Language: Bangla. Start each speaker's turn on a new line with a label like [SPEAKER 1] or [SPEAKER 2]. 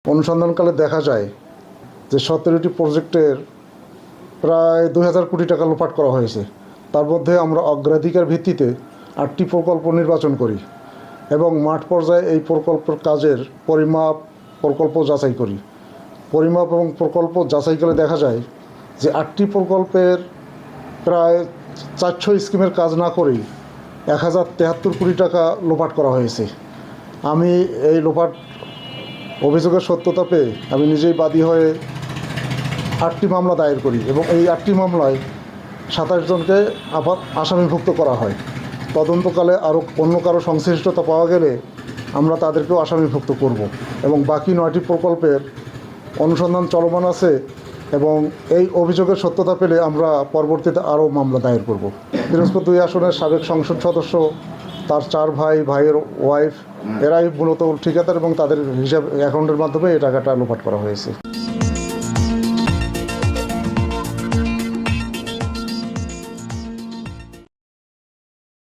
[SPEAKER 1] অনুসন্ধানকালে দেখা যায় যে 17টি প্রজেক্টের প্রায় 2000 কোটি টাকা লোপাট করা হয়েছে। তার মধ্যে আমরা অগ্রাধিকার ভিত্তিতে 8টি প্রকল্প নির্বাচন করি এবং মাঠ পর্যায়ে এই প্রকল্পের কাজের পরিমাপ প্রকল্প যাচাই করি। পরিমাপ এবং প্রকল্প যাচাই করে দেখা যায় যে 8টি প্রকল্পের প্রায় 400 স্কিমের কাজ না করেই 1073 কোটি টাকা লোপাট করা হয়েছে। আমি এই লোপাট অভিযোগের সত্যতা পেয়ে আমি নিজেই বাদী হয়ে 8টি মামলা দায়ের করি এবং এই 8টি মামলায় 27 জনকে আবার আসামিভুক্ত করা হয়। তদন্তকালে আরও অন্য কারো সংশ্লিষ্টতা পাওয়া গেলে আমরা তাদেরকেও আসামিভুক্ত করব এবং বাকি 9টি প্রকল্পের অনুসন্ধান চলমান আছে এবং এই অভিযোগের সত্যতা পেলে আমরা পরবর্তীতে আরও মামলা দায়ের করব। দিনাজপুর 2 আসনের সাবেক সংসদ সদস্য, তার 4 ভাই, ভাইয়ের ওয়াইফ, এরাই মূলত ঠিকাদার এবং তাদের হিসাব অ্যাকাউন্টের মাধ্যমে এই টাকাটা লোপাট করা হয়েছে।